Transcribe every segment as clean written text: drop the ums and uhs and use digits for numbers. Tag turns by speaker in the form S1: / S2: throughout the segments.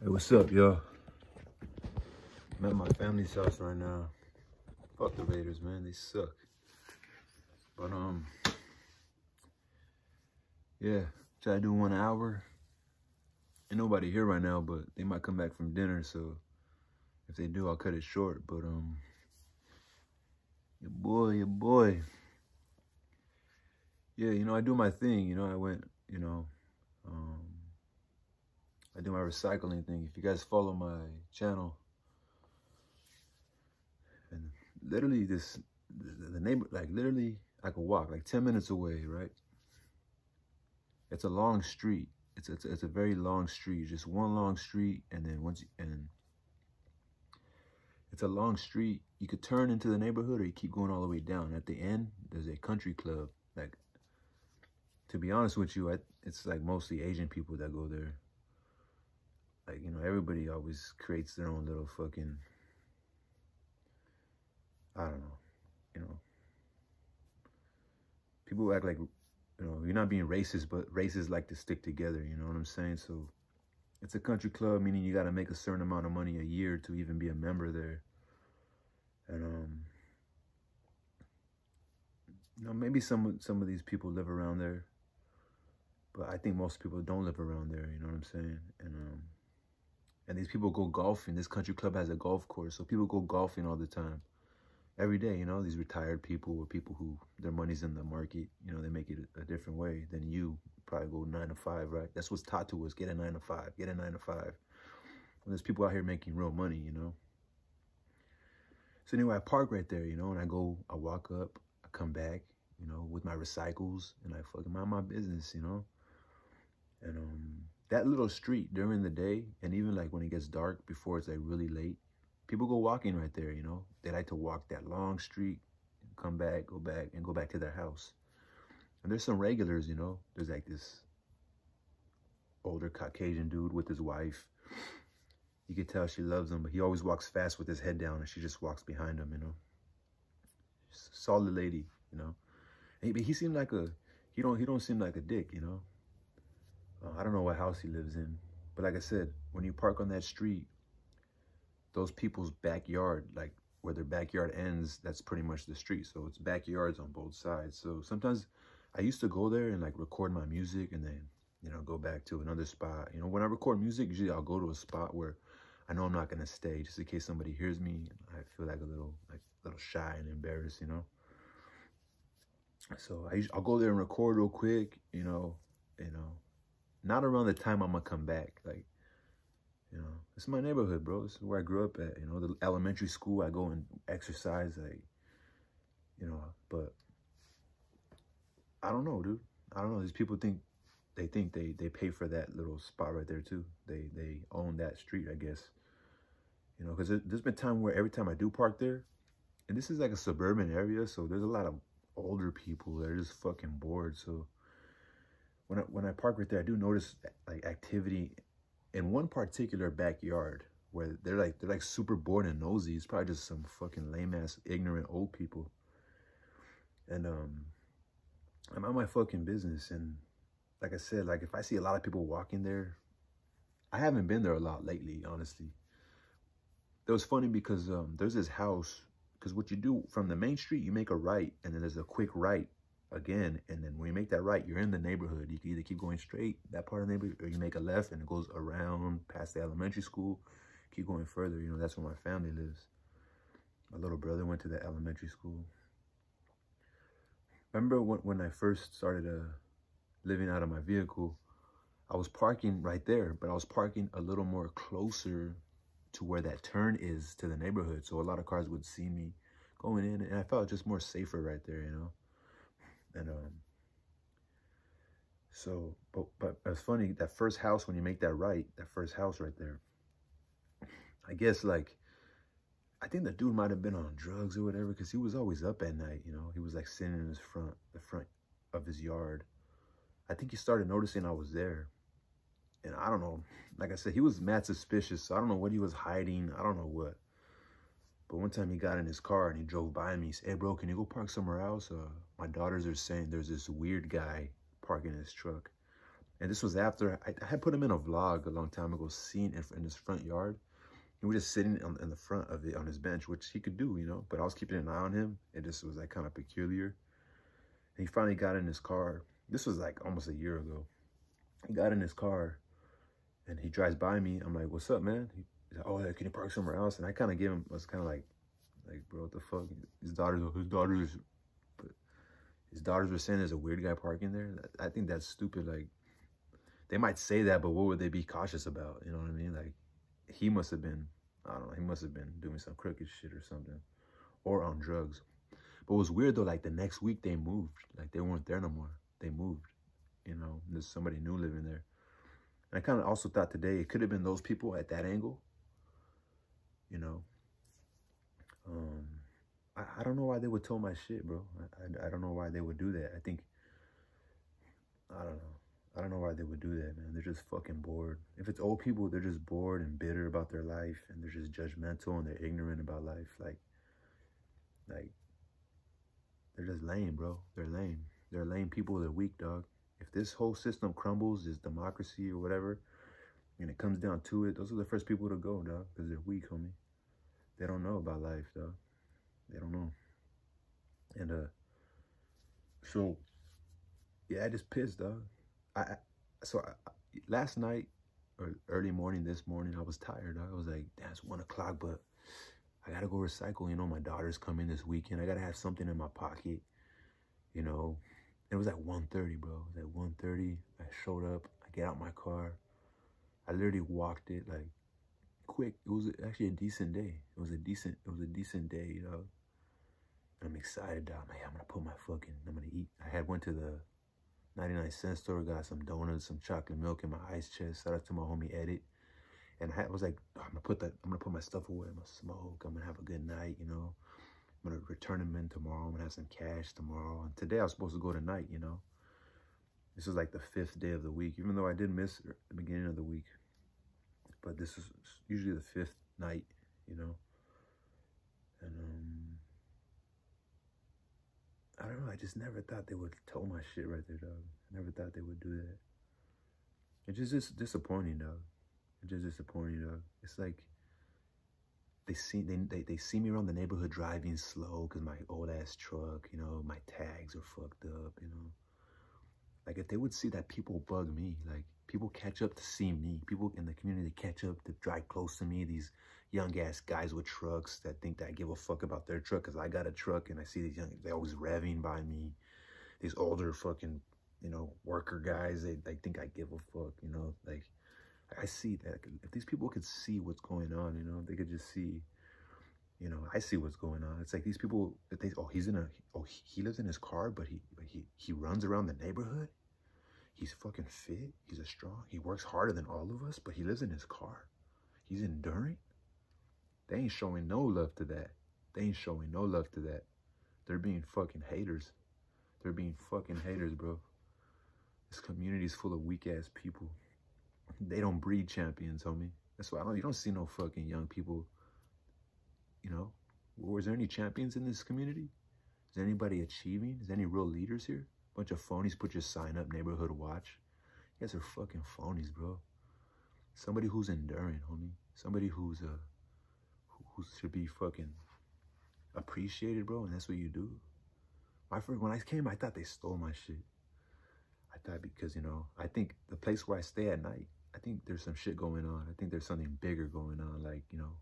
S1: Hey, what's up, y'all? I'm at my family's house right now. Fuck the Raiders, man. They suck. But, yeah. Try to do 1 hour. Ain't nobody here right now, but they might come back from dinner, so if they do, I'll cut it short. But, your boy. Yeah, you know, I do my thing. You know, I went, you know, I do my recycling thing. If you guys follow my channel, and literally the neighbor, like literally I could walk like 10 minutes away, right? It's a long street. It's a very long street, just one long street, and then it's a long street. You could turn into the neighborhood or you keep going all the way down. At the end, there's a country club. Like, to be honest with you, it's like mostly Asian people that go there. Like, you know, everybody always creates their own little fucking, I don't know, you know. People act like, you know, you're not being racist, but races like to stick together, you know what I'm saying? So it's a country club, meaning you got to make a certain amount of money a year to even be a member there. And, you know, maybe some of these people live around there, but I think most people don't live around there, you know what I'm saying? And these people go golfing. This country club has a golf course, so people go golfing all the time. Every day, you know, these retired people or people who their money's in the market, you know, they make it a different way than you. Probably go 9 to 5, right? That's what's taught to us. Get a 9 to 5, get a 9 to 5. And there's people out here making real money, you know? So anyway, I park right there, you know, and I walk up, I come back, you know, with my recycles, and I fucking mind my business, you know? And that little street during the day, and even like when it gets dark, before it's like really late, people go walking right there, you know? They like to walk that long street, come back, go back to their house. And there's some regulars, you know? There's like this older Caucasian dude with his wife. You can tell she loves him, but he always walks fast with his head down, and she just walks behind him, you know? Solid lady, you know? But he seemed like he don't seem like a dick, you know? I don't know what house he lives in, but like I said, when you park on that street, those people's backyard, like where their backyard ends, that's pretty much the street. So it's backyards on both sides. So sometimes I used to go there and like record my music and then, you know, go back to another spot. You know, when I record music, usually I'll go to a spot where I know I'm not going to stay, just in case somebody hears me. I feel like a little shy and embarrassed, you know? So I'll go there and record real quick, you know, not around the time I'm going to come back. Like, you know, it's my neighborhood, bro. This is where I grew up at, you know, the elementary school. I go and exercise, like, you know, but I don't know, dude. I don't know. These people think they pay for that little spot right there too. They own that street, I guess. You know, because there's been time where every time I do park there, and this is like a suburban area, so there's a lot of older people that are just fucking bored. So when I park right there, I do notice like activity in one particular backyard where they're like super bored and nosy. It's probably just some fucking lame ass ignorant old people. And I'm on my fucking business. And like I said, like if I see a lot of people walking there, I haven't been there a lot lately, honestly. It was funny because there's this house, because what you do from the main street, you make a right, and then there's a quick right again, and then when you make that right, you're in the neighborhood. You can either keep going straight, that part of the neighborhood, or you make a left and it goes around past the elementary school, keep going further. You know, that's where my family lives. My little brother went to the elementary school. Remember when I first started living out of my vehicle, I was parking right there, but I was parking a little more closer to where that turn is to the neighborhood, so a lot of cars would see me going in, and I felt just more safer right there, you know. And so but it's funny, that first house, when you make that right, that first house right there, I guess, like, I think the dude might have been on drugs or whatever, because he was always up at night, you know. He was like sitting in the front of his yard. I think he started noticing I was there, and I don't know, like I said, he was mad suspicious, so I don't know what he was hiding, I don't know what. But one time he got in his car and he drove by me. He said, "Hey, bro, can you go park somewhere else? My daughters are saying there's this weird guy parking his truck." And this was after I had put him in a vlog a long time ago, seen in his front yard. And we were just sitting in the front of it on his bench, which he could do, you know. But I was keeping an eye on him. It just was like kind of peculiar. And he finally got in his car. This was like almost a year ago. He got in his car and he drives by me. I'm like, what's up, man? He's like, oh, yeah, can you park somewhere else? And I kind of gave him, I was kind of like, bro, what the fuck? His daughters were saying there's a weird guy parking there. I think that's stupid. Like, they might say that, but what would they be cautious about? You know what I mean? Like, he must have been, I don't know, he must have been doing some crooked shit or something, or on drugs. But it was weird though, like the next week they moved. Like they weren't there no more. They moved, you know, there's somebody new living there. And I kind of also thought today it could have been those people at that angle, you know. I don't know why they would tow my shit, bro. I don't know why they would do that. I think, I don't know. I don't know why they would do that, man. They're just fucking bored. If it's old people, they're just bored and bitter about their life, and they're just judgmental and they're ignorant about life. Like they're just lame, bro. They're lame. They're lame people. They're weak, dog. If this whole system crumbles, this democracy or whatever, and it comes down to it, those are the first people to go, dog, because they're weak, homie. They don't know about life, dog. They don't know. And so yeah, I just pissed, dog. Last night or early morning this morning, I was tired, dog. I was like, damn, it's 1 o'clock, but I gotta go recycle. You know, my daughter's coming this weekend. I gotta have something in my pocket, you know. It was at 1:30, bro. It was at 1:30. I showed up. I get out my car. I literally walked it like quick. It was actually a decent day. It was a decent day, you know. I'm excited, dog. I'm like, I'm gonna eat. Went to the 99-cent store, got some donuts, some chocolate milk in my ice chest. Shout out to my homie Edit. And I was like, oh, I'm gonna put my stuff away. I'm gonna smoke. I'm gonna have a good night, you know. I'm gonna return them in tomorrow. I'm gonna have some cash tomorrow. And today I was supposed to go tonight, you know. This is like the 5th day of the week, even though I did miss the beginning of the week. But this is usually the 5th night, you know. And I don't know. I just never thought they would tow my shit right there, dog. I never thought they would do that. It's just disappointing, dog. It's just disappointing, dog. It's like they see me around the neighborhood driving slow because my old ass truck, you know, my tags are fucked up, you know. Like if they would see that people bug me, like people catch up to see me, people in the community catch up to drive close to me, these young ass guys with trucks that think that I give a fuck about their truck because I got a truck, and I see these they always revving by me, these older fucking, you know, worker guys, they think I give a fuck, you know. Like I see that if these people could see what's going on, you know, they could just see, you know, I see what's going on. It's like these people, he lives in his car, but he runs around the neighborhood. He's fucking fit. He's strong. He works harder than all of us, but he lives in his car. He's enduring. They ain't showing no love to that. They ain't showing no love to that. They're being fucking haters. They're being fucking haters, bro. This community's full of weak ass people. They don't breed champions, homie. That's why you don't see no fucking young people, you know. Was there any champions in this community? Is there anybody achieving? Is there any real leaders here? Bunch of phonies put your sign up, neighborhood watch. You guys are fucking phonies, bro. Somebody who's enduring, homie. Somebody who should be fucking appreciated, bro, and that's what you do. When I came, I thought they stole my shit. I thought because, you know, I think the place where I stay at night, I think there's some shit going on. I think there's something bigger going on, like, you know,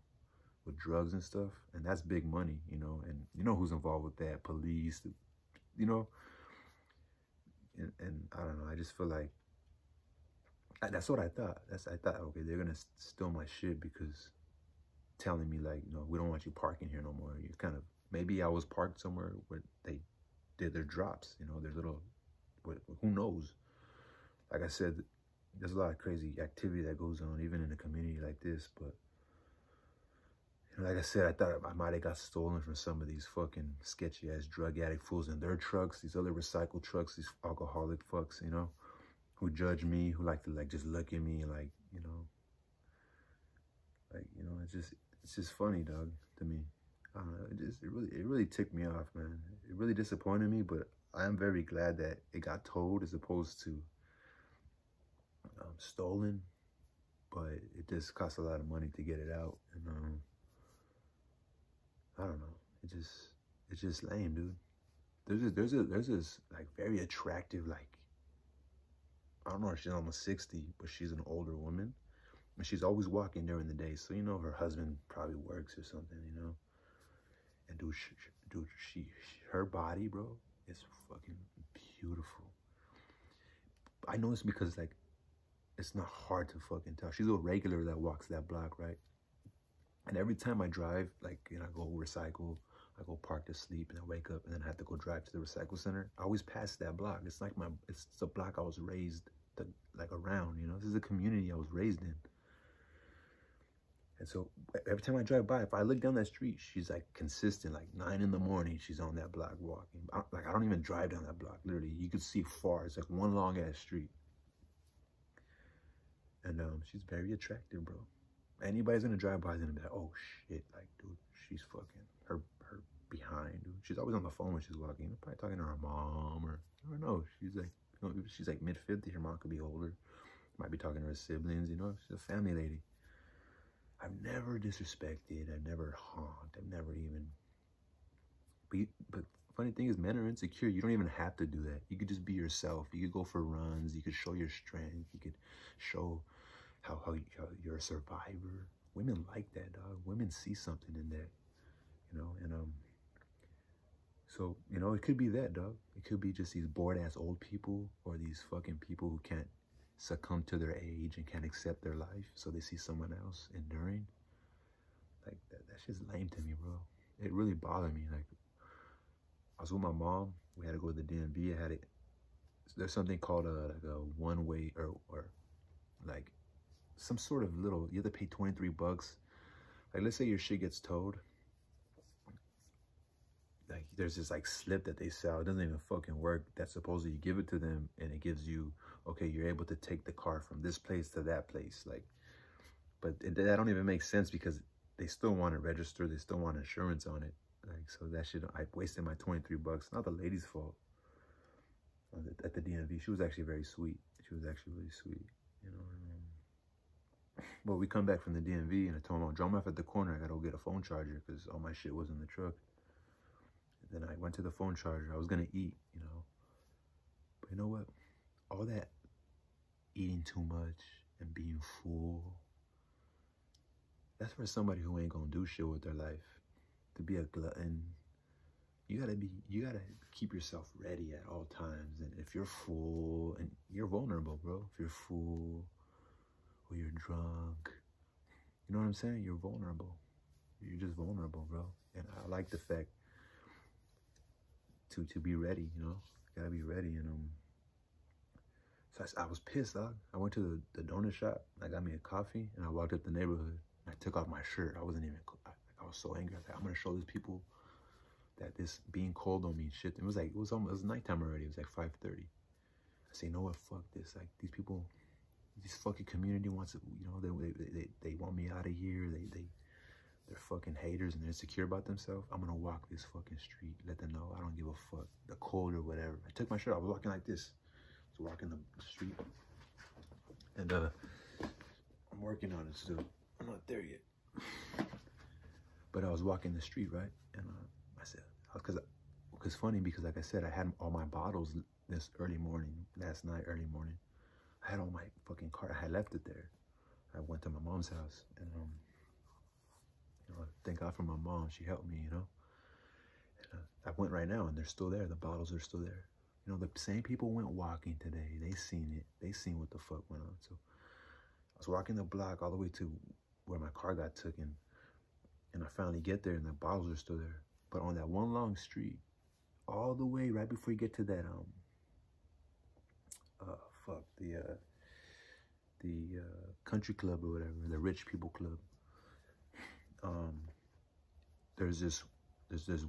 S1: with drugs and stuff. And that's big money, you know. And you know who's involved with that? Police, you know. And I don't know. I just feel like that's what I thought. I thought, okay, they're gonna steal my shit because telling me like, you know, we don't want you parking here no more. You kind of, maybe I was parked somewhere where they did their drops. You know, there's little, who knows? Like I said, there's a lot of crazy activity that goes on even in a community like this. But you know, like I said, I thought I might have got stolen from some of these fucking sketchy ass drug addict fools in their trucks, these other recycled trucks, these alcoholic fucks, you know, who judge me, who like to like just look at me like, you know, it's just funny, dog, to me. I don't know, it really ticked me off, man. It really disappointed me, but I am very glad that it got told as opposed to stolen, but it just costs a lot of money to get it out. And I don't know. It's just lame, dude. There's this like very attractive, like, I don't know if she's almost 60, but she's an older woman. And she's always walking during the day. So, you know, her husband probably works or something, you know. And dude, her body, bro, is fucking beautiful. I know it's because, like, it's not hard to fucking tell. She's a regular that walks that block, right? And every time I drive, like, you know, I go recycle, I go park to sleep, and I wake up, and then I have to go drive to the recycle center. I always pass that block. It's like it's a block I was raised to, like, around, you know. This is a community I was raised in. And so every time I drive by, if I look down that street, she's like consistent, like 9 in the morning, she's on that block walking. I don't even drive down that block, literally. You could see far. It's like one long ass street. And she's very attractive, bro. Anybody's gonna drive by, then be like, oh shit, like, dude, she's fucking her behind, dude. She's always on the phone when she's walking. Probably talking to her mom, or I don't know. She's like, you know, she's like mid-50s. Her mom could be older. Might be talking to her siblings. You know, she's a family lady. I've never disrespected. I've never honked. I've never even. But funny thing is, men are insecure. You don't even have to do that. You could just be yourself. You could go for runs. You could show your strength. You could show how you're a survivor. Women like that, dog. Women see something in that, you know. And so, you know, it could be that, dog. It could be just these bored ass old people, or these fucking people who can't succumb to their age and can't accept their life, so they see someone else enduring. Like, that's just lame to me, bro. It really bothered me. Like, I was with my mom. We had to go to the DMV. There's something called like a one-way, or like some sort of little, you have to pay $23. Like, let's say your shit gets towed. Like, there's this like slip that they sell. It doesn't even fucking work. That's supposedly you give it to them, and it gives you, okay, you're able to take the car from this place to that place. Like, but that don't even make sense, because they still want it registered. They still want insurance on it. Like, so that shit, I wasted my $23. Not the lady's fault. At the DMV, she was actually very sweet. She was actually really sweet, you know. But we come back from the DMV, and I told my mom, drop me off at the corner. I gotta go get a phone charger, because all my shit was in the truck. Then I went to the phone charger. I was gonna eat, you know. But you know what? All that eating too much and being full, that's for somebody who ain't gonna do shit with their life. To be a glutton, you gotta keep yourself ready at all times. And if you're full, and you're vulnerable, bro. If you're full, or you're drunk, you know what I'm saying? You're vulnerable. You're just vulnerable, bro. And I like the fact to be ready, you know. Gotta be ready. And so I was pissed, dog. I went to the donut shop. I got me a coffee, and I walked up the neighborhood. And I took off my shirt. I wasn't even. I was so angry. I was like, I'm gonna show these people that this being cold don't mean shit. It was nighttime already. It was like 5:30. I say, you know what? Fuck this. Like, these people, this fucking community wants to, you know, they want me out of here. They're fucking haters, and they're insecure about themselves. I'm gonna walk this fucking street, let them know I don't give a fuck. The cold or whatever. I took my shirt off. I was walking like this. I was walking the street. And I'm working on it still. I'm not there yet. But I was walking the street, right? And I said, because funny, because like I said, I had all my bottles this last night early morning. I had all my fucking car. I had left it there. I went to my mom's house, and you know, thank God for my mom. She helped me, you know. And I went right now, and they're still there. The bottles are still there. You know, the same people went walking today. They seen it. They seen what the fuck went on. So I was walking the block all the way to where my car got taken, and I finally get there, and the bottles are still there. But on that one long street, all the way right before you get to that the country club or whatever, the rich people club. There's this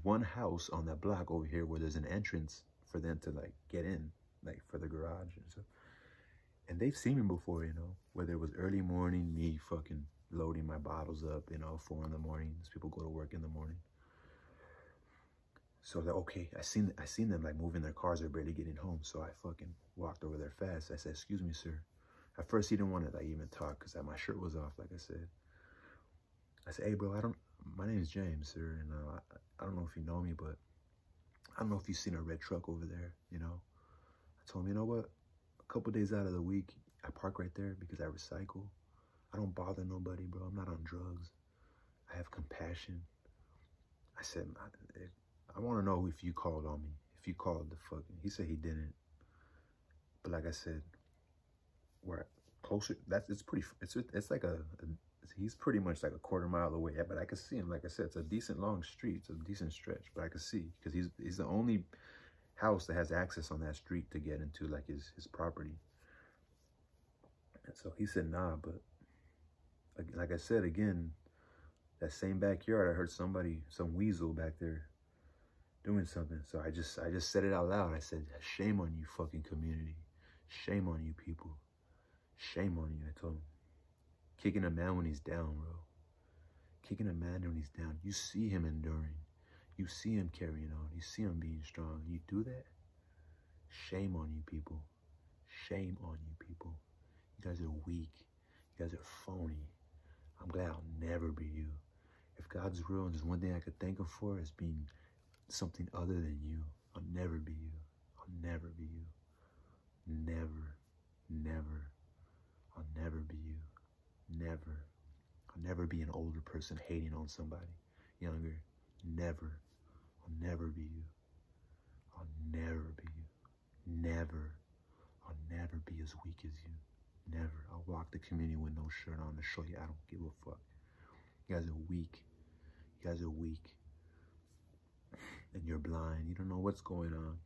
S1: one house on that block over here where there's an entrance for them to like get in, like for the garage and stuff. And they've seen me before, you know, whether it was early morning, me fucking loading my bottles up, you know, 4 in the morning. People go to work in the morning. So they're okay. I seen them like moving their cars. They're barely getting home. So I fucking walked over there fast. I said, "Excuse me, sir." At first, he didn't want to like even talk because my shirt was off, like I said. I said, hey, bro, my name is James, sir, and I don't know if you know me, but I don't know if you've seen a red truck over there, you know? I told him, you know what? A couple days out of the week, I park right there because I recycle. I don't bother nobody, bro. I'm not on drugs. I have compassion. I said, I want to know if you called on me. If you called the fucking... He said he didn't. But like I said, we're closer. It's like he's pretty much like a quarter mile away. Yeah, but I could see him. Like I said, it's a decent long street. It's a decent stretch. But I could see because he's the only house that has access on that street to get into like his property. And so he said, nah, but like I said, again, that same backyard, I heard some weasel back there doing something. So I just said it out loud. I said, shame on you, fucking community. Shame on you, people. Shame on you. I told him. Kicking a man when he's down, bro. Kicking a man when he's down. You see him enduring. You see him carrying on. You see him being strong. You do that? Shame on you, people. Shame on you, people. You guys are weak. You guys are phony. I'm glad I'll never be you. If God's real and there's one thing I could thank him for is being something other than you, I'll never be you. I'll never be you. Never, never. I'll never be you. Never. I'll never be an older person hating on somebody younger. Never. I'll never be you. I'll never be you. Never. I'll never be as weak as you. Never. I'll walk the community with no shirt on to show you I don't give a fuck. You guys are weak. You guys are weak. And you're blind. You don't know what's going on.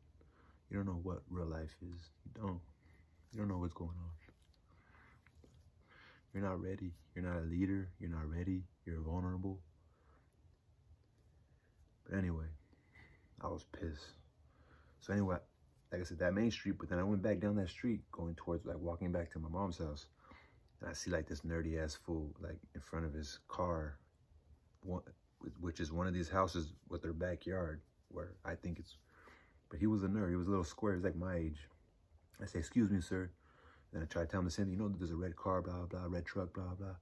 S1: You don't know what real life is. You don't know what's going on. You're not ready. You're not a leader. You're not ready. You're vulnerable. But anyway, I was pissed. So anyway, like I said, that main street, but then I went back down that street going towards, like, walking back to my mom's house. And I see, like, this nerdy-ass fool, like, in front of his car, which is one of these houses with their backyard, where I think it's... But he was a nerd. He was a little square. He was like my age. I say, excuse me, sir. Then I tried to tell him the same thing. You know, there's a red car, blah, blah, red truck, blah, blah.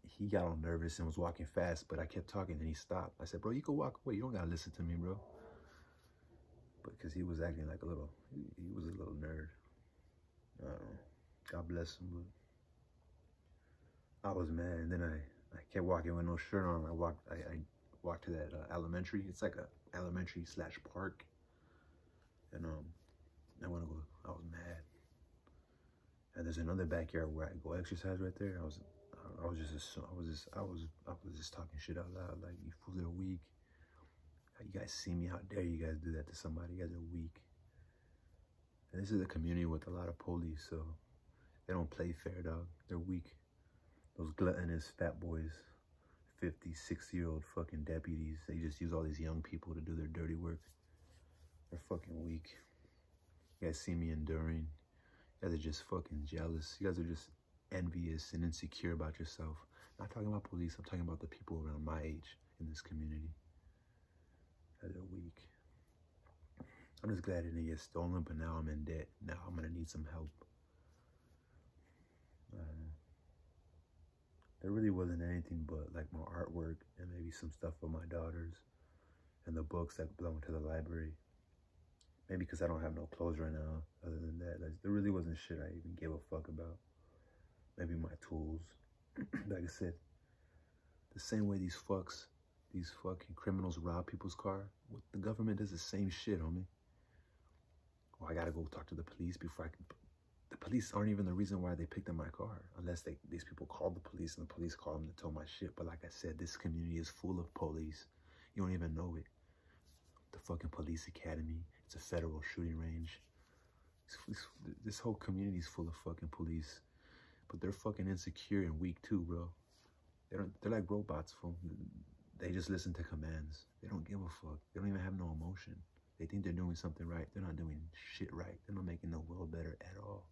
S1: He got all nervous and was walking fast, but I kept talking and he stopped. I said, bro, you can walk away. You don't got to listen to me, bro. But because he was acting like a little, he was a little nerd. I don't know. God bless him, but I was mad. And then I kept walking with no shirt on. I walked to that elementary. It's like a elementary / park. And I went to go, I was mad. And there's another backyard where I go exercise right there. I was just talking shit out loud, like, you fools are weak. You guys see me? How dare you guys do that to somebody? You guys are weak. And this is a community with a lot of police, so they don't play fair, dog. They're weak. Those gluttonous fat boys, 50, 60-year-old fucking deputies, they just use all these young people to do their dirty work. They're fucking weak. You guys see me enduring. You guys are just fucking jealous. You guys are just envious and insecure about yourself. I'm not talking about police. I'm talking about the people around my age in this community. You guys are weak. I'm just glad it didn't get stolen, but now I'm in debt. Now I'm going to need some help. There really wasn't anything but like my artwork and maybe some stuff for my daughters and the books that belong to the library. Maybe because I don't have no clothes right now. Other than that, there really wasn't shit I even gave a fuck about. Maybe my tools. Like I said, the same way these fucking criminals rob people's car, the government does the same shit, homie. Well, I gotta go talk to the police before I can... The police aren't even the reason why they picked up my car, unless these people called the police and the police called them to tow my shit. But like I said, this community is full of police. You don't even know it. The fucking police academy. It's a federal shooting range. This whole community is full of fucking police. But they're fucking insecure and weak too, bro. They're like robots, fool. They just listen to commands. They don't give a fuck. They don't even have no emotion. They think they're doing something right. They're not doing shit right. They're not making the world better at all.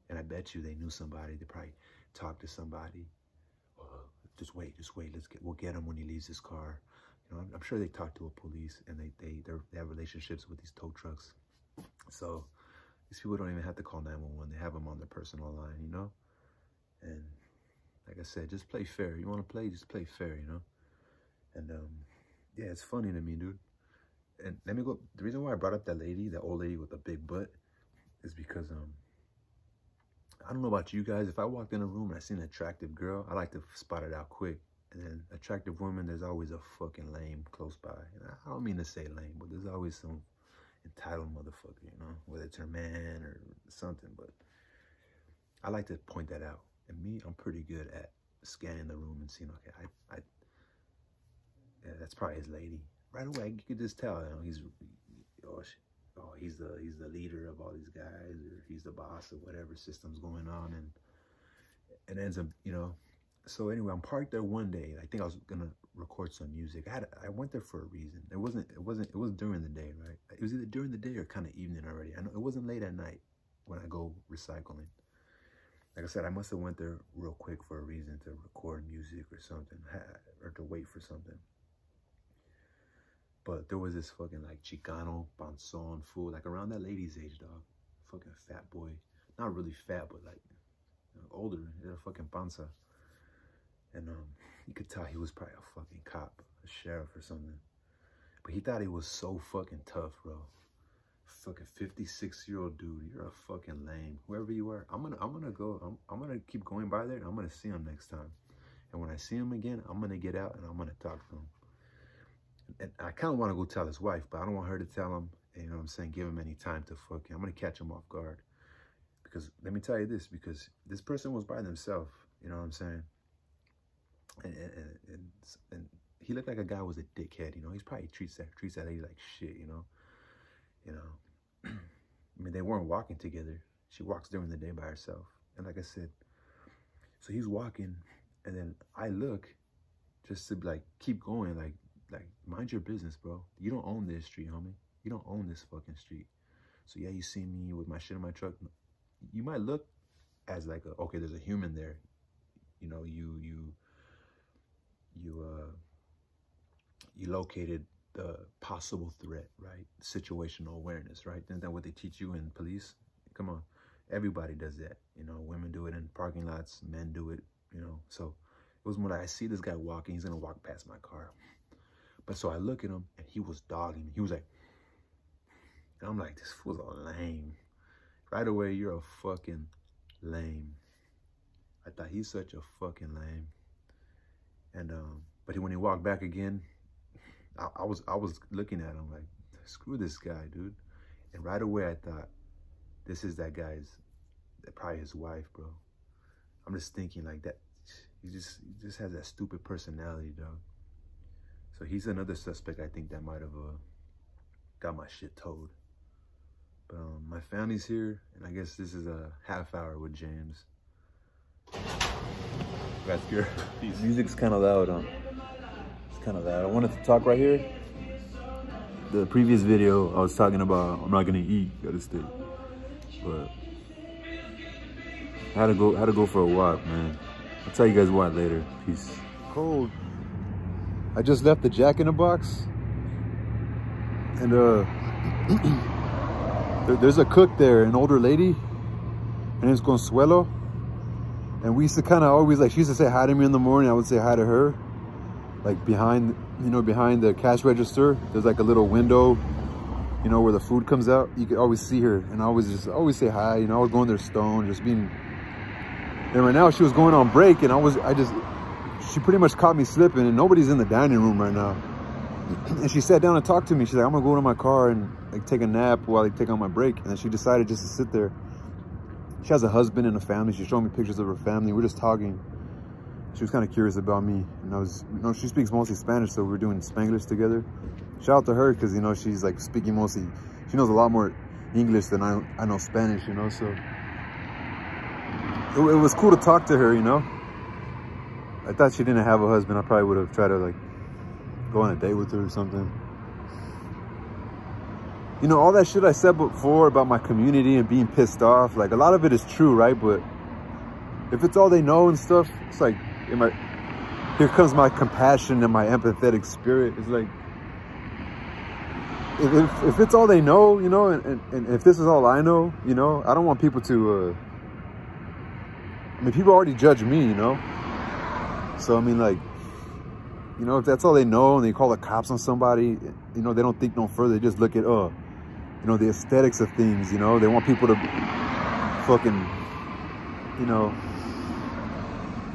S1: And I bet you they knew somebody. They probably talked to somebody. Just wait. We'll get him when he leaves his car. You know, I'm sure they talked to a police and they have relationships with these tow trucks. So these people don't even have to call 911. They have them on their personal line, you know? And like I said, just play fair. You want to play, just play fair, you know? And yeah, it's funny to me, dude. And let me go, the reason why I brought up that lady, that old lady with the big butt, is because I don't know about you guys. If I walked in a room and I seen an attractive girl, I like to spot it out quick. And then attractive women, there's always a fucking lame close by. And I don't mean to say lame, but there's always some entitled motherfucker, you know, whether it's her man or something. But I like to point that out. And me, I'm pretty good at scanning the room and seeing, okay, yeah, that's probably his lady. Right away, you could just tell, you know, he's the leader of all these guys, or he's the boss of whatever system's going on, and it ends up, you know. So anyway, I'm parked there one day. I think I was gonna record some music. I went there for a reason. It was during the day, right? It was either during the day or kind of evening already. I know it wasn't late at night when I go recycling. Like I said, I must have went there real quick for a reason, to record music or something, or to wait for something. But there was this fucking like Chicano, panzón fool, like around that lady's age, dog. Fucking fat boy. Not really fat, but like, you know, older. He had a fucking panza. And you could tell he was probably a fucking cop, a sheriff or something. But he thought he was so fucking tough, bro. Fucking 56-year-old dude, you're a fucking lame. Whoever you are, I'm gonna keep going by there, and I'm gonna see him next time. And when I see him again, I'm gonna get out and I'm gonna talk to him. And I kind of want to go tell his wife, but I don't want her to tell him, you know what I'm saying, give him any time to fucking, I'm going to catch him off guard. Because, let me tell you this, because this person was by themselves, you know what I'm saying? And he looked like a guy who was a dickhead, you know? He's probably treats that lady like shit, you know? I mean, they weren't walking together. She walks during the day by herself. And like I said, so he's walking, and then I look just to, like, keep going, like, mind your business, bro. You don't own this street, homie. You don't own this fucking street. So yeah, you see me with my shit in my truck. You might look as like, okay, there's a human there. You know, you located the possible threat, right? Situational awareness, right? Isn't that what they teach you in police? Come on, everybody does that. You know, women do it in parking lots, men do it. You know, so it was more like, I see this guy walking. He's gonna walk past my car. But so I look at him, and he was dogging me. He was like, and I'm like, this fool's a lame. Right away, you're a fucking lame. I thought he's such a fucking lame. And but when he walked back again, I was looking at him like, screw this guy, dude. And right away I thought, this is that guy's, probably his wife, bro. I'm just thinking like that. He just has that stupid personality, dog. So he's another suspect, I think, that might have got my shit towed. But my family's here, and I guess this is a half hour with James. That's good. Peace. Music's kind of loud, huh? It's kind of loud. I wanted to talk right here. The previous video, I was talking about I'm not gonna eat, gotta stay. But I had to go for a walk, man. I'll tell you guys why later. Peace. Cold. I just left the Jack in the Box, and there's a cook there, an older lady. Her name's Consuelo, and we used to kind of always, like, she used to say hi to me in the morning. I would say hi to her, like behind the cash register. There's like a little window, you know, where the food comes out. You could always see her, and I always say hi. You know, I was going there stoned, just being. And right now she was going on break, and she pretty much caught me slipping, and nobody's in the dining room right now. And she sat down and talked to me. She's like, I'm gonna go to my car and like take a nap while I take on my break. And then she decided just to sit there. She has a husband and a family. She showed me pictures of her family. We're just talking. She was kind of curious about me. And she speaks mostly Spanish, so we're doing Spanglish together. Shout out to her, because, you know, she's like speaking mostly, she knows a lot more English than I know Spanish, you know, so. It was cool to talk to her, you know. I thought she didn't have a husband. I probably would have tried to, like, go on a date with her or something. You know, all that shit I said before about my community and being pissed off, like, a lot of it is true, right? But if it's all they know and stuff, it's like, here comes my compassion and my empathetic spirit. It's like,
S2: if it's all they know, you know, and if this is all I know, you know, I don't want people to, I mean, people already judge me, you know? So, I mean, like, you know, if that's all they know and they call the cops on somebody, you know, they don't think no further. They just look at, you know, the aesthetics of things, you know? They want people to fucking, you know,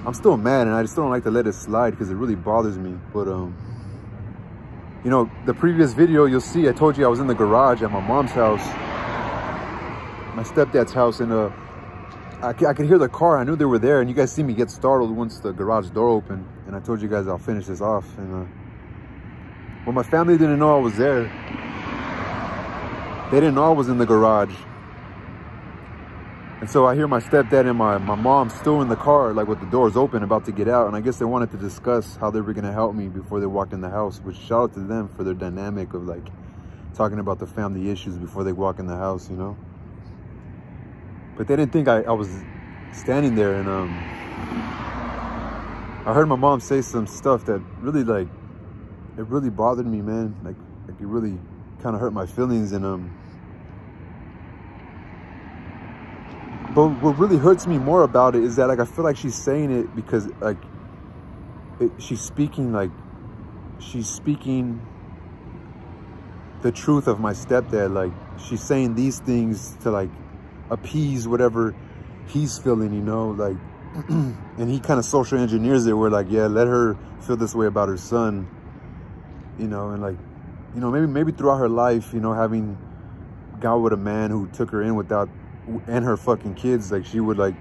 S2: I'm still mad and I just don't like to let it slide because it really bothers me. But, you know, the previous video, you'll see, I told you I was in the garage at my mom's house, my stepdad's house, and I could hear the car. I knew they were there, and you guys see me get startled once the garage door opened. And I told you guys I'll finish this off. And well, my family didn't know I was there. They didn't know I was in the garage. And so I hear my stepdad and my mom still in the car, like with the doors open, about to get out. And I guess they wanted to discuss how they were going to help me before they walked in the house, which shout out to them for their dynamic of like talking about the family issues before they walk in the house, you know. But they didn't think I was standing there. And I heard my mom say some stuff that really, like, it really bothered me, man. Like it really kind of hurt my feelings. And but what really hurts me more about it is that, like, I feel like she's saying it because, like, she's speaking the truth of my stepdad. Like, she's saying these things to, like, appease whatever he's feeling, you know, like, and he kind of social engineers it where, like, yeah, let her feel this way about her son, you know. And, like, you know, maybe throughout her life, you know, having gone with a man who took her in without, and her fucking kids, like, she would, like,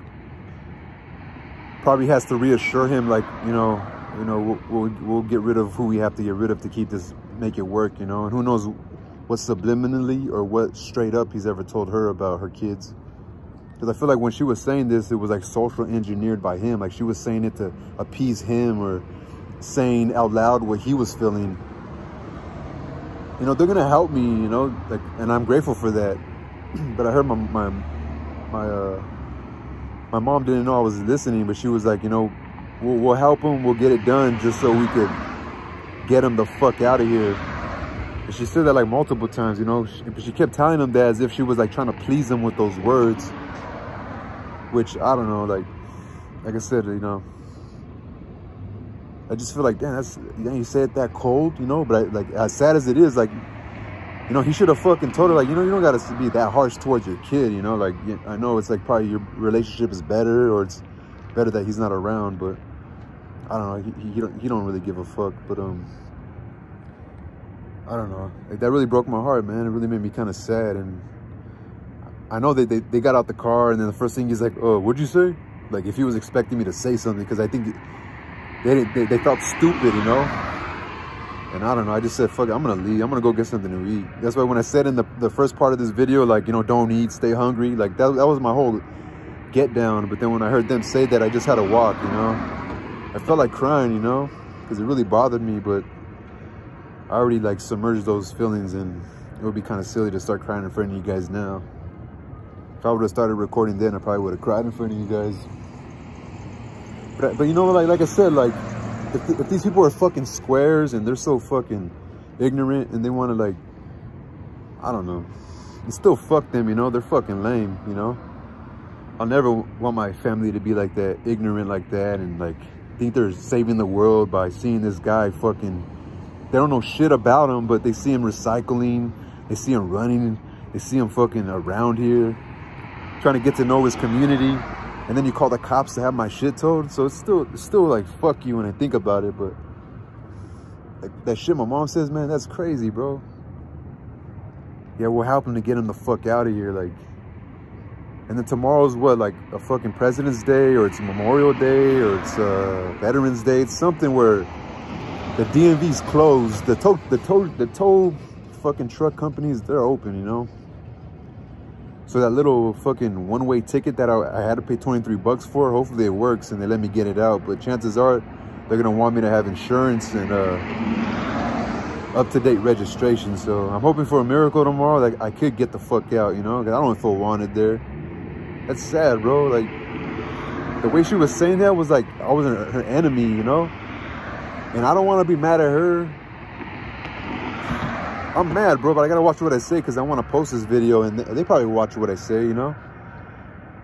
S2: probably has to reassure him, like, you know, we'll get rid of who we have to get rid of to keep this, make it work, you know. And who knows what subliminally or what straight up he's ever told her about her kids. Because I feel like when she was saying this, it was like social engineered by him. Like, she was saying it to appease him or saying out loud what he was feeling. You know, they're gonna help me, you know, like, and I'm grateful for that. But I heard my mom didn't know I was listening, but she was like, you know, we'll help him, we'll get it done just so we could get him the fuck out of here. And she said that like multiple times, you know. She kept telling him that as if she was like trying to please him with those words, which I don't know, like I said, you know, I just feel like, damn, you said that cold, you know. But like, as sad as it is, like, you know, he should have fucking told her, like, you know, you don't gotta be that harsh towards your kid, you know. Like, I know it's like probably your relationship is better, or it's better that he's not around, but I don't know, he don't really give a fuck. But I don't know, like, that really broke my heart, man. It really made me kind of sad. And I know they got out the car, and then the first thing he's like, oh, what'd you say? Like, if he was expecting me to say something, because I think they felt stupid, you know. And I don't know, I just said, fuck it, I'm gonna leave. I'm gonna go get something to eat. That's why when I said in the first part of this video, like, you know, don't eat, stay hungry, like, that was my whole get down. But then when I heard them say that, I just had to walk, you know. I felt like crying, you know, because it really bothered me. But I already, like, submerged those feelings, and it would be kind of silly to start crying in front of you guys now. If I would have started recording then, I probably would have cried in front of you guys. But you know, like I said, like, if these people are fucking squares and they're so fucking ignorant and they want to, like, I don't know, and still fuck them, you know. They're fucking lame, you know. I'll never want my family to be like that, ignorant like that, and like think they're saving the world by seeing this guy fucking, they don't know shit about him, but they see him recycling, they see him running, they see him fucking around here, trying to get to know his community. And then you call the cops to have my shit towed. So it's still like, fuck you when I think about it. But like, that shit my mom says, man, that's crazy, bro. Yeah, we'll help him to get him the fuck out of here. Like, and then tomorrow's what, like a fucking President's Day, or it's Memorial Day, or it's Veterans Day. It's something where the DMV's closed. The tow fucking truck companies, they're open, you know. So that little fucking one-way ticket that I had to pay 23 bucks for, hopefully it works and they let me get it out. But chances are they're gonna want me to have insurance and up-to-date registration. So I'm hoping for a miracle tomorrow, like I could get the fuck out, you know, because I don't feel wanted there. That's sad, bro. Like, the way she was saying that was like I was her enemy, you know. And I don't want to be mad at her. I'm mad, bro, but I gotta watch what I say because I want to post this video, and they probably watch what I say, you know.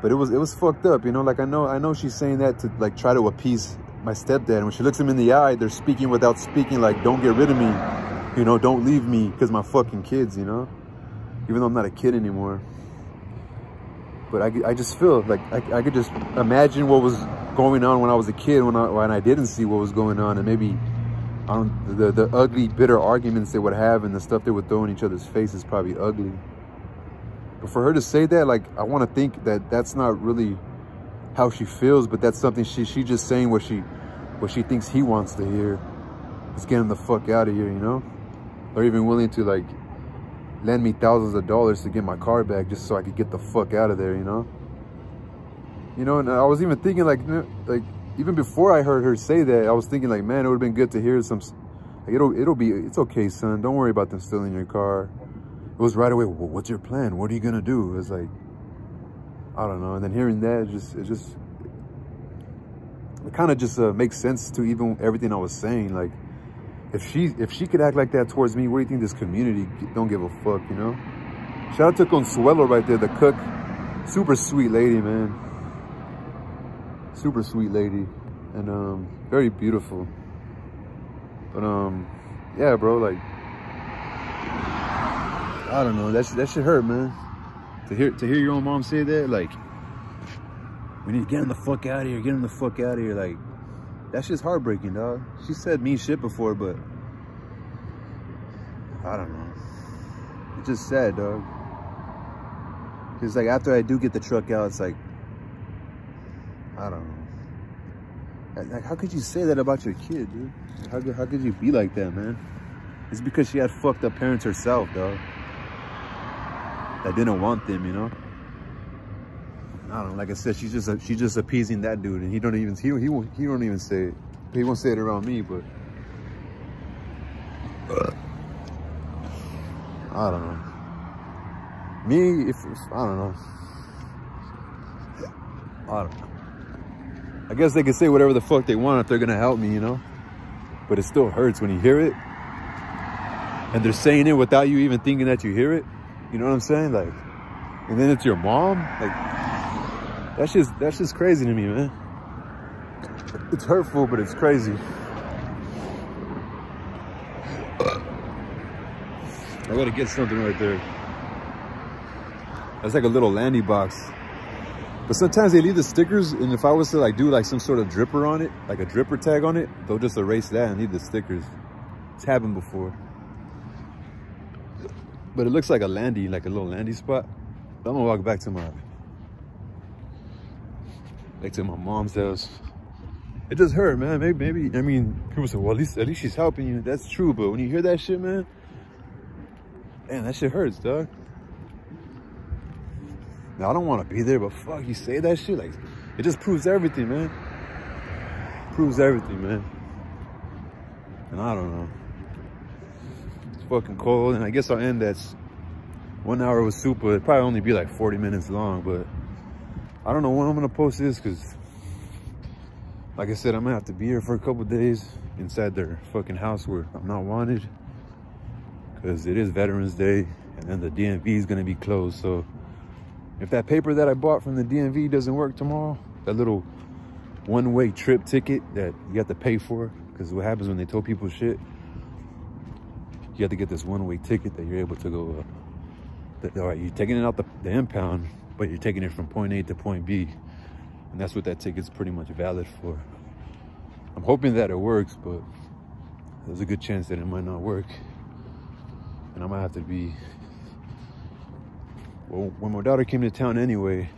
S2: But it was fucked up, you know. Like I know she's saying that to like try to appease my stepdad. And when she looks him in the eye, they're speaking without speaking. Like, don't get rid of me, you know. Don't leave me because my fucking kids, you know. Even though I'm not a kid anymore. But I just feel like I could just imagine what was going on when I was a kid, when I didn't see what was going on, and maybe the ugly, bitter arguments they would have and the stuff they would throw in each other's faces probably ugly. But for her to say that, like, I want to think that that's not really how she feels, but that's something she just saying what she thinks he wants to hear. It's getting the fuck out of here, you know? Or even willing to like lend me thousands of dollars to get my car back just so I could get the fuck out of there, you know? You know, and I was even thinking like even before I heard her say that, I was thinking like, man, it would have been good to hear some, like, it's okay, son. Don't worry about them stealing your car. It was right away, well, what's your plan? What are you gonna do? It was like, I don't know. And then hearing that, it kind of just makes sense to even everything I was saying. Like, if she could act like that towards me, what do you think this community don't give a fuck, you know? Shout out to Consuelo right there, the cook. Super sweet lady, man. Super sweet lady. And very beautiful. But yeah, bro, like, I don't know, that shit hurt, man. To hear your own mom say that, like, we need to get him the fuck out of here, get him the fuck out of here, like, that shit's heartbreaking, dog. She said mean shit before, but I don't know. It's just sad, dog. Cause like after I do get the truck out, it's like, I don't know. Like, how could you say that about your kid, dude? How could you be like that, man? It's because she had fucked up parents herself, dog. That didn't want them, you know. I don't know. Like I said, she's just appeasing that dude, and he don't even say it. He won't say it around me, but I don't know. Me, if I don't know. I don't know. I guess they can say whatever the fuck they want if they're gonna help me, you know. But it still hurts when you hear it, and they're saying it without you even thinking that you hear it. You know what I'm saying? Like, and then it's your mom. Like, that's just crazy to me, man. It's hurtful, but it's crazy. I gotta get something right there. That's like a little landy box. But sometimes they leave the stickers, and if I was to like do like some sort of dripper on it, like a dripper tag on it, they'll just erase that and leave the stickers. It's happened before. But it looks like a landy, like a little landy spot. But I'm gonna walk back to my mom's house. It just hurt, man. Maybe I mean, people say, well, at least she's helping you. That's true, but when you hear that shit, man, man, that shit hurts, dog. Now, I don't want to be there, but fuck, you say that shit, like, it just proves everything, man. Proves everything, man. And I don't know. It's fucking cold, and I guess I'll end that 1 hour with Super. It'd probably only be like 40 minutes long, but I don't know when I'm gonna post this, because like I said, I'm gonna have to be here for a couple days inside their fucking house where I'm not wanted, because it is Veterans Day, and then the DMV is gonna be closed. So if that paper that I bought from the DMV doesn't work tomorrow, that little one-way trip ticket that you have to pay for, because what happens when they tell people shit, you have to get this one-way ticket that you're able to go, all right, you're taking it out the impound, but you're taking it from point A to point B. And that's what that ticket's pretty much valid for. I'm hoping that it works, but there's a good chance that it might not work. And I might have to be, well, when my daughter came to town anyway,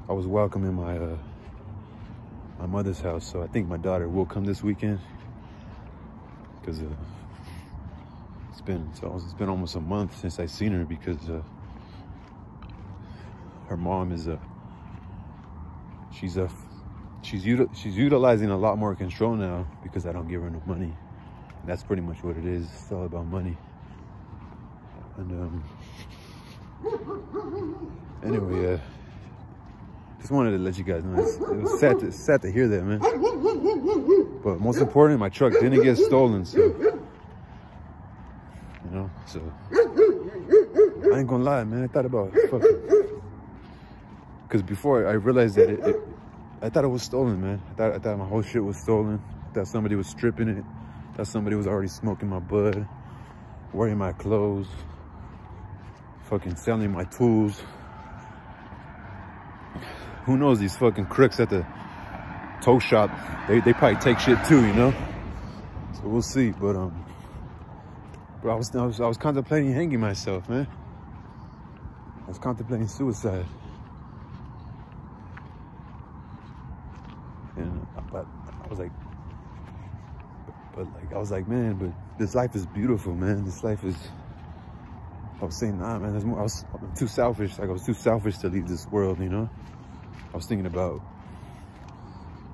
S2: I was welcoming my my mother's house. So I think my daughter will come this weekend, because it's been almost a month since I seen her, because her mom is she's utilizing a lot more control now, because I don't give her enough money. And that's pretty much what it is. It's all about money. And anyway, just wanted to let you guys know. It was sad to hear that, man. But most important, my truck didn't get stolen. So, you know? So, I ain't gonna lie, man. I thought about fucking... Because before I realized that I thought it was stolen, man. I thought my whole shit was stolen. I thought somebody was stripping it. I thought somebody was already smoking my bud, wearing my clothes, fucking selling my tools. Who knows, these fucking crooks at the tow shop, they probably take shit too, you know? So we'll see, but I was contemplating hanging myself, man. I was contemplating suicide. And but I was like, I was like, man, but this life is beautiful, man. This life is, I was saying, nah, man, there's more. I'm too selfish. Like, I was too selfish to leave this world, you know? I was thinking about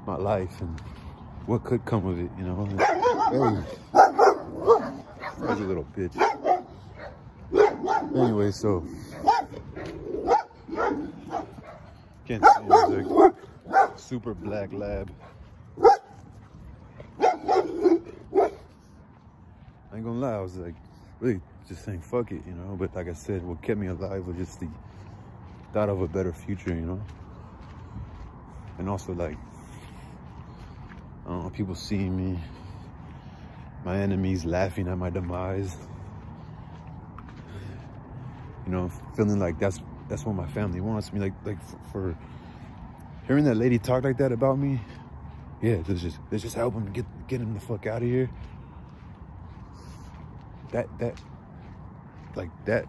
S2: my life and what could come of it, you know? Hey, there's a little bitch. Anyway, so, can't see him. He's like super black lab. I ain't gonna lie, I was like really just saying fuck it, you know? But like I said, what kept me alive was just the thought of a better future, you know? And also, like, I don't know, people seeing me, my enemies laughing at my demise, you know, feeling like that's what my family wants me. Like for hearing that lady talk like that about me, yeah, let's just help him get him the fuck out of here. That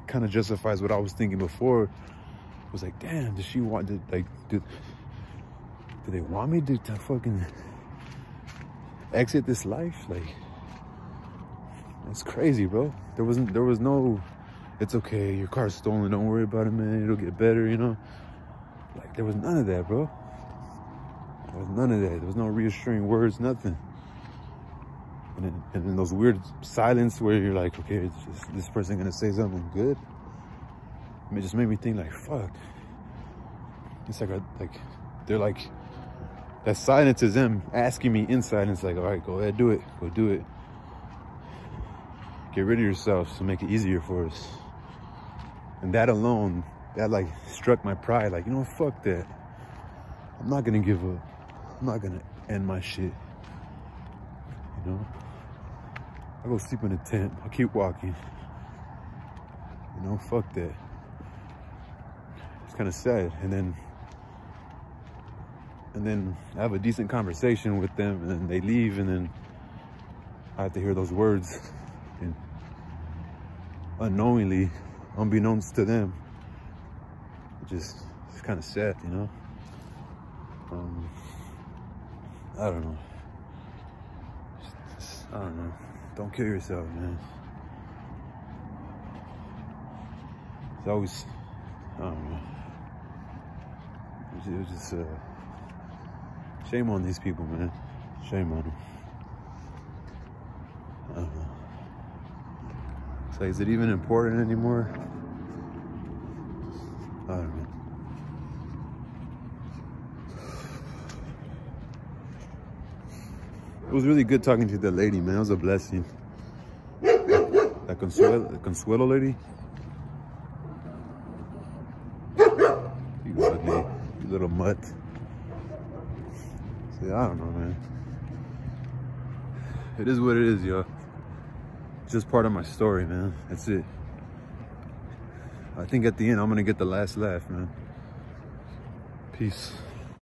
S2: kind of justifies what I was thinking before. It was like, damn, does she want to, like, do they want me to fucking exit this life? Like, that's crazy, bro. There was no, it's okay, your car's stolen, don't worry about it, man, it'll get better, you know? Like, there was none of that, bro. There was none of that. There was no reassuring words, nothing. And then those weird silence where you're like, okay, is this person gonna say something good? It just made me think, like, fuck. It's like they're like, that silence is them asking me in silence, like, all right, go ahead, do it, go do it. Get rid of yourself to make it easier for us. And that alone, that like struck my pride, like, you know, fuck that. I'm not gonna give up. I'm not gonna end my shit. You know? I'll go sleep in a tent. I'll keep walking. You know, fuck that. It's kind of sad. And then I have a decent conversation with them, and then they leave, and then I have to hear those words, and unknowingly, unbeknownst to them, it's kind of sad, you know? I don't know. I don't know. Don't kill yourself, man. It's always, I don't know. It was just, shame on these people, man. Shame on them. I don't know. It's like, is it even important anymore? I don't know. It was really good talking to that lady, man. It was a blessing. That Consuelo lady. You ugly, you little mutt. See, I don't know, man. It is what it is, yo. It's just part of my story, man. That's it. I think at the end, I'm gonna get the last laugh, man. Peace.